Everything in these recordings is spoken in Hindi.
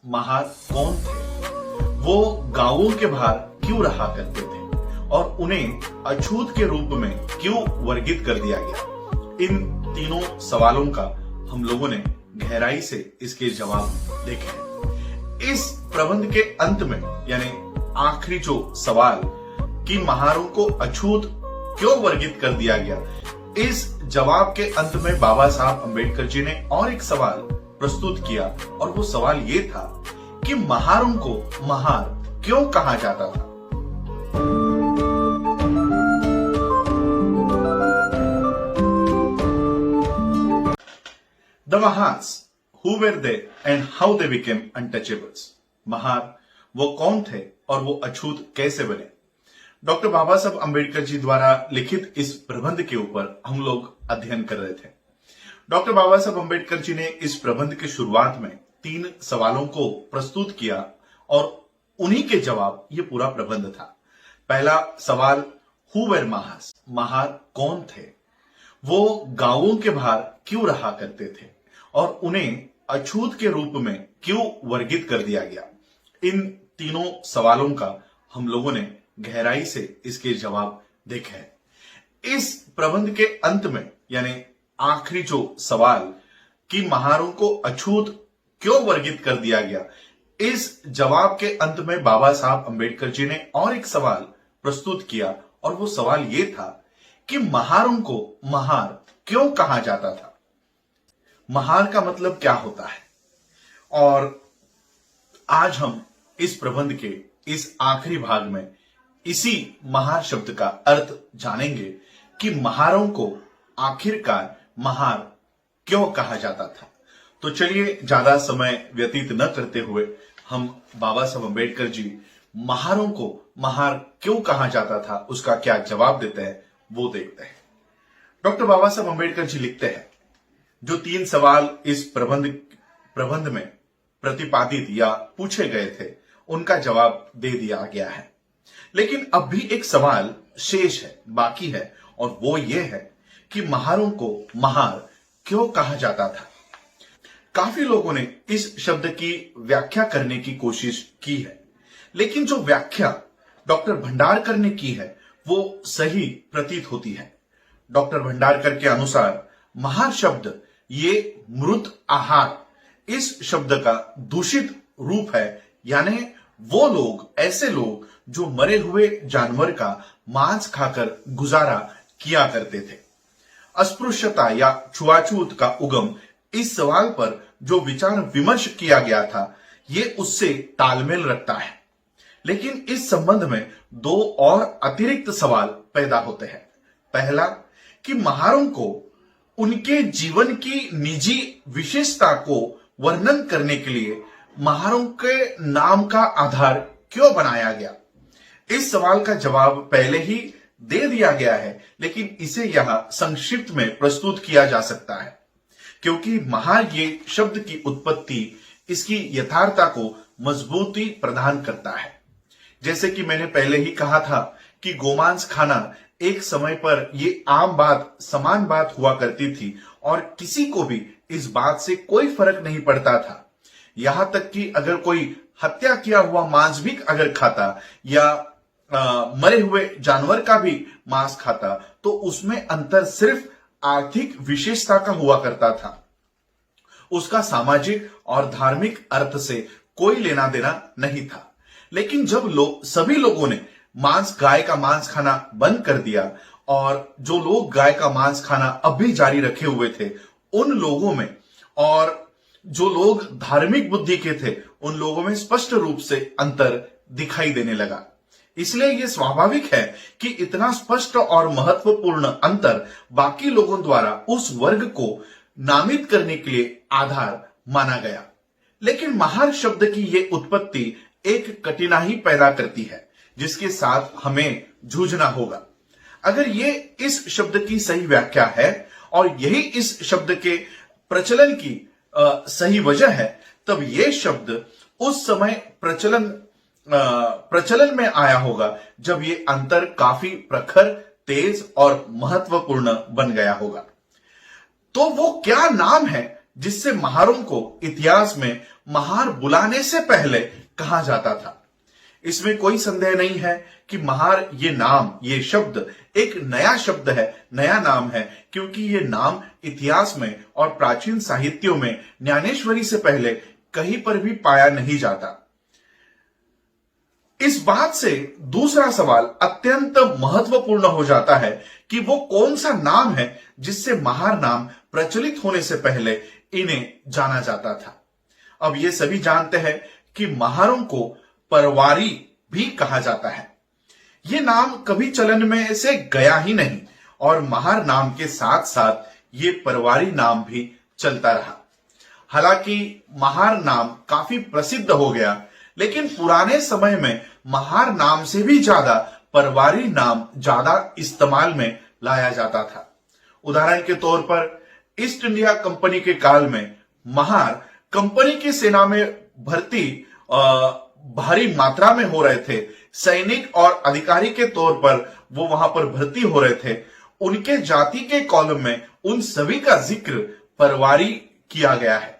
महार कौन थे? वो गांवों के बाहर क्यों रहा करते थे और उन्हें अछूत के रूप में क्यों वर्गीत कर दिया गया? इन तीनों सवालों का हम लोगों ने गहराई से इसके जवाब देखे हैं। इस प्रबंध के अंत में यानी आखिरी जो सवाल कि महारों को अछूत क्यों वर्गीत कर दिया गया, इस जवाब के अंत में बाबा साहब अंबेडकर जी ने और एक सवाल प्रस्तुत किया और वो सवाल ये था कि महारों को महार क्यों कहा जाता था। The Mahars, who were they and how they became untouchables? Mahar वो कौन थे और वो अछूत कैसे बने? डॉक्टर बाबा साहब अंबेडकर जी द्वारा लिखित इस प्रबंध के ऊपर हम लोग अध्ययन कर रहे थे। डॉक्टर बाबा साहब अंबेडकर जी ने इस प्रबंध की शुरुआत में 3 सवालों को प्रस्तुत किया और उन्हीं के जवाब ये पूरा प्रबंध था। पहला सवाल, हु वर महार्स? महार कौन थे? वो गांवों के बाहर क्यों रहा करते थे और उन्हें अछूत के रूप में क्यों वर्गीत कर दिया गया? इन तीनों सवालों का हम लोगों ने गहराई से इसके जवाब देखे हैं। इस प्रबंध के अंत में यानी आखिरी जो सवाल कि महारों को अछूत क्यों वर्गीत कर दिया गया, इस जवाब के अंत में बाबा साहब अंबेडकर जी ने और एक सवाल प्रस्तुत किया और वो सवाल ये था कि महारों को महार क्यों कहा जाता था। महार का मतलब क्या होता है? और आज हम इस प्रबंध के इस आखिरी भाग में इसी महार शब्द का अर्थ जानेंगे कि महारों को आखिरकार महार क्यों कहा जाता था। तो चलिए ज्यादा समय व्यतीत न करते हुए हम बाबा साहब अंबेडकर जी महारों को महार क्यों कहा जाता था उसका क्या जवाब देते हैं वो देखते हैं। डॉक्टर बाबा साहब अंबेडकर जी लिखते हैं, जो 3 सवाल इस प्रबंध में प्रतिपादित या पूछे गए थे उनका जवाब दे दिया गया है, लेकिन अब भी एक सवाल शेष है, बाकी है, और वो ये है कि महारों को महार क्यों कहा जाता था। काफी लोगों ने इस शब्द की व्याख्या करने की कोशिश की है, लेकिन जो व्याख्या डॉक्टर भंडारकर ने की है वो सही प्रतीत होती है। डॉक्टर भंडारकर के अनुसार महार शब्द ये मृत आहार इस शब्द का दूषित रूप है, यानी वो लोग, ऐसे लोग जो मरे हुए जानवर का मांस खाकर गुजारा किया करते थे। अस्पृश्यता या छुआछूत का उगम, इस सवाल पर जो विचार विमर्श किया गया था ये उससे तालमेल रखता है, लेकिन इस संबंध में 2 और अतिरिक्त सवाल पैदा होते हैं। पहला कि महारों को उनके जीवन की निजी विशेषता को वर्णन करने के लिए महारों के नाम का आधार क्यों बनाया गया? इस सवाल का जवाब पहले ही दे दिया गया है, लेकिन इसे यहां संक्षिप्त में प्रस्तुत किया जा सकता है, क्योंकि महार ये शब्द की उत्पत्ति इसकी यथार्थता को मजबूती प्रदान करता है। जैसे कि मैंने पहले ही कहा था कि गोमांस खाना एक समय पर ये आम बात, समान बात हुआ करती थी और किसी को भी इस बात से कोई फर्क नहीं पड़ता था। यहां तक कि अगर कोई हत्या किया हुआ मांस भी अगर खाता या मरे हुए जानवर का भी मांस खाता तो उसमें अंतर सिर्फ आर्थिक विशेषता का हुआ करता था, उसका सामाजिक और धार्मिक अर्थ से कोई लेना देना नहीं था। लेकिन जब सभी लोगों ने गाय का मांस खाना बंद कर दिया और जो लोग गाय का मांस खाना अब भी जारी रखे हुए थे उन लोगों में, और जो लोग धार्मिक बुद्धि के थे उन लोगों में स्पष्ट रूप से अंतर दिखाई देने लगा। इसलिए यह स्वाभाविक है कि इतना स्पष्ट और महत्वपूर्ण अंतर बाकी लोगों द्वारा उस वर्ग को नामित करने के लिए आधार माना गया। लेकिन महार शब्द की यह उत्पत्ति एक कठिनाई पैदा करती है जिसके साथ हमें जूझना होगा। अगर ये इस शब्द की सही व्याख्या है और यही इस शब्द के प्रचलन की सही वजह है, तब यह शब्द उस समय प्रचलन में आया होगा जब ये अंतर काफी प्रखर, तेज और महत्वपूर्ण बन गया होगा। तो वो क्या नाम है जिससे महारों को इतिहास में महार बुलाने से पहले कहा जाता था। इसमें कोई संदेह नहीं है कि महार ये नाम, ये शब्द एक नया शब्द है, नया नाम है, क्योंकि ये नाम इतिहास में और प्राचीन साहित्यों में ज्ञानेश्वरी से पहले कहीं पर भी पाया नहीं जाता। इस बात से दूसरा सवाल अत्यंत महत्वपूर्ण हो जाता है कि वो कौन सा नाम है जिससे महार नाम प्रचलित होने से पहले इन्हें जाना जाता था। अब ये सभी जानते हैं कि महारों को परवारी भी कहा जाता है। ये नाम कभी चलन में से गया ही नहीं और महार नाम के साथ साथ ये परवारी नाम भी चलता रहा। हालांकि महार नाम काफी प्रसिद्ध हो गया, लेकिन पुराने समय में महार नाम से भी ज्यादा परवारी नाम ज्यादा इस्तेमाल में लाया जाता था। उदाहरण के तौर पर ईस्ट इंडिया कंपनी के काल में महार कंपनी की सेना में भर्ती भारी मात्रा में हो रहे थे। सैनिक और अधिकारी के तौर पर वो वहां पर भर्ती हो रहे थे। उनके जाति के कॉलम में उन सभी का जिक्र परवारी किया गया है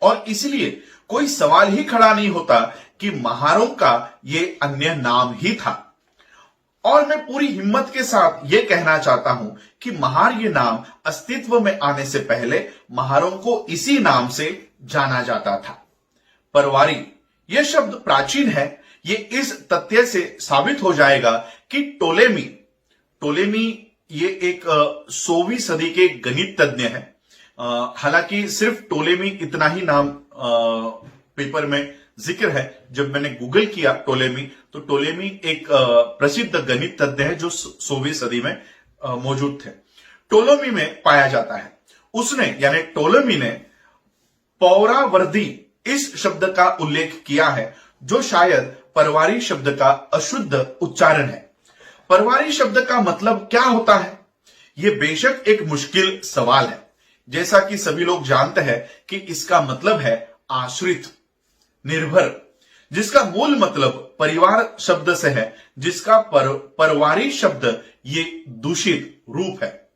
और इसलिए कोई सवाल ही खड़ा नहीं होता कि महारों का ये अन्य नाम ही था। और मैं पूरी हिम्मत के साथ ये कहना चाहता हूं कि महार ये नाम अस्तित्व में आने से पहले महारों को इसी नाम से जाना जाता था। परवारी यह शब्द प्राचीन है। ये इस तथ्य से साबित हो जाएगा कि टोलेमी ये एक 16वीं सदी के गणित तज्ञ है। हालांकि सिर्फ टोलेमी इतना ही नाम पेपर में जिक्र है। जब मैंने गूगल किया टोलेमी, तो टोलेमी एक प्रसिद्ध गणित तज्ञ है जो 16वीं सदी में मौजूद थे। टोलेमी में पाया जाता है। उसने यानी टोलेमी ने पौरावर्दी इस शब्द का उल्लेख किया है, जो शायद परवारी शब्द का अशुद्ध उच्चारण है। परवारी शब्द का मतलब क्या होता है? यह बेशक एक मुश्किल सवाल है। जैसा कि सभी लोग जानते हैं कि इसका मतलब है आश्रित, निर्भर, जिसका मूल मतलब परिवार शब्द से है, जिसका परवारी शब्द ये दूषित रूप है।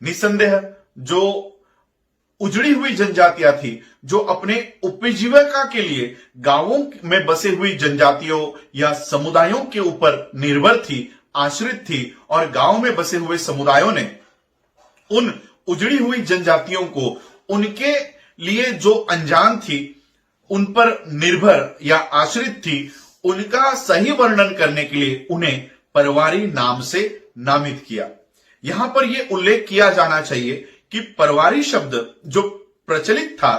निसंदेह जो उजड़ी हुई जनजातियां थी, जो अपने उपजीविका के लिए गांवों में बसे हुई जनजातियों या समुदायों के ऊपर निर्भर थी, आश्रित थी, और गांव में बसे हुए समुदायों ने उन उजड़ी हुई जनजातियों को उनके लिए जो अनजान थी, उन पर निर्भर या आश्रित थी, उनका सही वर्णन करने के लिए उन्हें परवारी नाम से नामित किया। यहां पर यह उल्लेख किया जाना चाहिए कि परवारी शब्द जो प्रचलित था,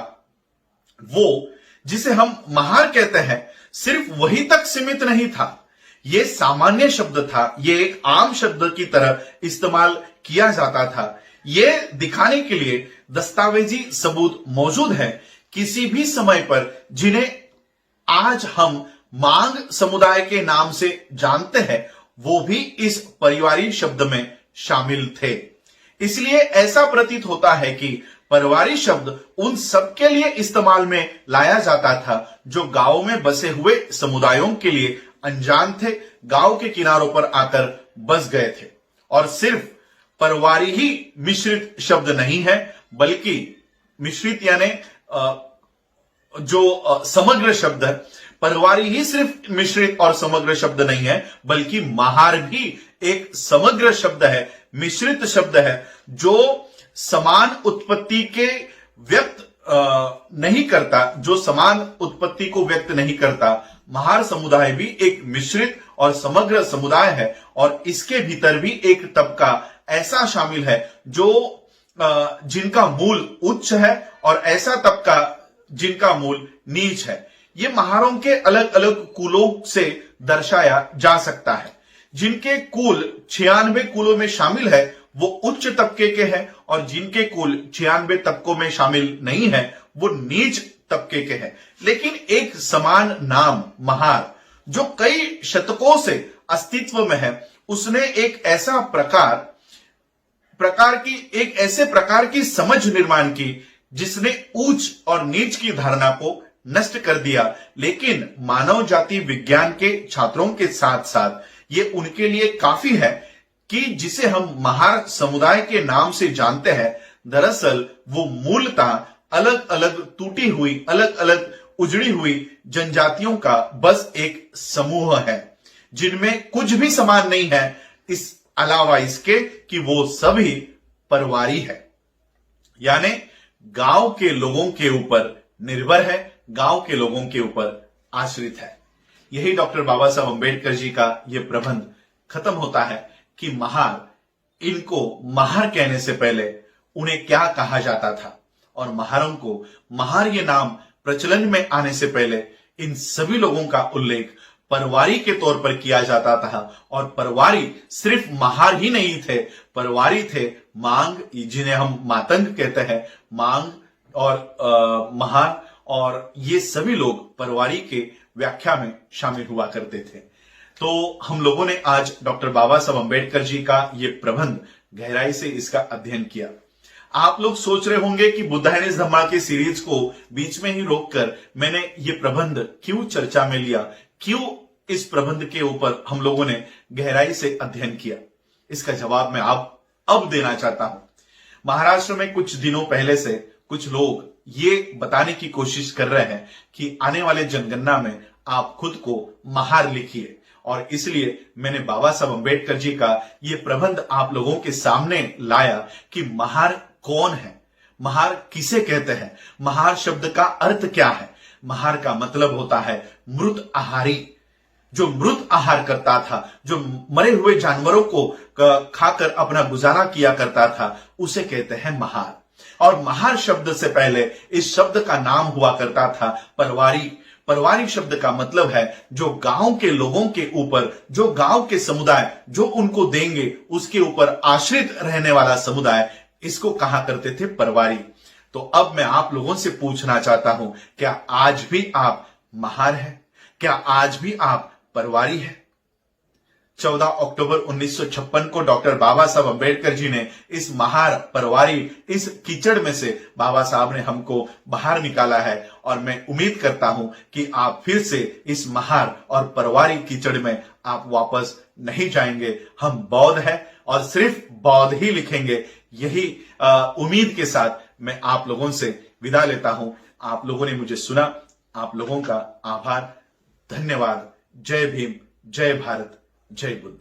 वो जिसे हम महार कहते हैं, सिर्फ वही तक सीमित नहीं था। यह सामान्य शब्द था। यह एक आम शब्द की तरह इस्तेमाल किया जाता था। यह दिखाने के लिए दस्तावेजी सबूत मौजूद है किसी भी समय पर जिन्हें आज हम मांग समुदाय के नाम से जानते हैं, वो भी इस परिवारी शब्द में शामिल थे। इसलिए ऐसा प्रतीत होता है कि परवारी शब्द उन सबके लिए इस्तेमाल में लाया जाता था जो गांव में बसे हुए समुदायों के लिए अनजान थे, गांव के किनारों पर आकर बस गए थे। और सिर्फ परवारी ही मिश्रित शब्द नहीं है, बल्कि मिश्रित यानी जो समग्र शब्द है, परवारी ही सिर्फ मिश्रित और समग्र शब्द नहीं है, बल्कि महार भी एक समग्र शब्द है, मिश्रित शब्द है, जो समान उत्पत्ति के व्यक्त नहीं करता, जो समान उत्पत्ति को व्यक्त नहीं करता। महार समुदाय भी एक मिश्रित और समग्र समुदाय है और इसके भीतर भी एक तबका ऐसा शामिल है जो जिनका मूल उच्च है और ऐसा तबका जिनका मूल नीच है। ये महारों के अलग अलग कुलों से दर्शाया जा सकता है। जिनके कुल 96 कुलों में शामिल है वो उच्च तबके के हैं और जिनके कुल 96 तबकों में शामिल नहीं है वो नीच तबके के हैं। लेकिन एक समान नाम महार जो कई शतकों से अस्तित्व में है, उसने एक ऐसा ऐसे प्रकार की समझ निर्माण की जिसने ऊंच और नीच की धारणा को नष्ट कर दिया। लेकिन मानव जाति विज्ञान के छात्रों के साथ साथ ये उनके लिए काफी है कि जिसे हम महार समुदाय के नाम से जानते हैं, दरअसल वो मूलतः अलग अलग टूटी हुई, अलग अलग उजड़ी हुई जनजातियों का बस एक समूह है, जिनमें कुछ भी समान नहीं है, इस अलावा इसके कि वो सभी परवारी है, यानी गांव के लोगों के ऊपर निर्भर है, गांव के लोगों के ऊपर आश्रित है। यही डॉक्टर बाबा साहब अंबेडकर जी का यह प्रबंध खत्म होता है कि महार, इनको महार कहने से पहले उन्हें क्या कहा जाता था, और महारों को महार ये नाम प्रचलन में आने से पहले इन सभी लोगों का उल्लेख परवारी के तौर पर किया जाता था। और परवारी सिर्फ महार ही नहीं थे, परवारी थे मांग, जिन्हें हम मातंग कहते हैं, मांग और महार, और ये सभी लोग परवारी के व्याख्या में शामिल हुआ करते थे। तो हम लोगों ने आज डॉक्टर बाबा साहब अंबेडकर जी का ये प्रबंध गहराई से इसका अध्ययन किया। आप लोग सोच रहे होंगे कि बुद्धा एंड हिज धम्मा की सीरीज को बीच में ही रोककर मैंने ये प्रबंध क्यों चर्चा में लिया, क्यों इस प्रबंध के ऊपर हम लोगों ने गहराई से अध्ययन किया। इसका जवाब मैं अब देना चाहता हूं। महाराष्ट्र में कुछ दिनों पहले से कुछ लोग ये बताने की कोशिश कर रहे हैं कि आने वाले जनगणना में आप खुद को महार लिखिए, और इसलिए मैंने बाबा साहब अंबेडकर जी का ये प्रबंध आप लोगों के सामने लाया कि महार कौन है, महार किसे कहते हैं, महार शब्द का अर्थ क्या है। महार का मतलब होता है मृत आहारी, जो मृत आहार करता था, जो मरे हुए जानवरों को खाकर अपना गुजारा किया करता था, उसे कहते हैं महार। और महार शब्द से पहले इस शब्द का नाम हुआ करता था परवारी। परवारी शब्द का मतलब है जो गांव के लोगों के ऊपर, जो गांव के समुदाय जो उनको देंगे उसके ऊपर आश्रित रहने वाला समुदाय, इसको कहा करते थे परवारी। तो अब मैं आप लोगों से पूछना चाहता हूं, क्या आज भी आप महार हैं? क्या आज भी आप परवारी हैं? 14 अक्टूबर 1956 को डॉक्टर बाबा साहब अंबेडकर जी ने इस महार, परवारी, इस कीचड़ में से बाबा साहब ने हमको बाहर निकाला है, और मैं उम्मीद करता हूं कि आप फिर से इस महार और परवारी कीचड़ में आप वापस नहीं जाएंगे। हम बौद्ध हैं और सिर्फ बौद्ध ही लिखेंगे। यही उम्मीद के साथ मैं आप लोगों से विदा लेता हूं। आप लोगों ने मुझे सुना, आप लोगों का आभार, धन्यवाद। जय भीम, जय भारत, जय बुद्ध।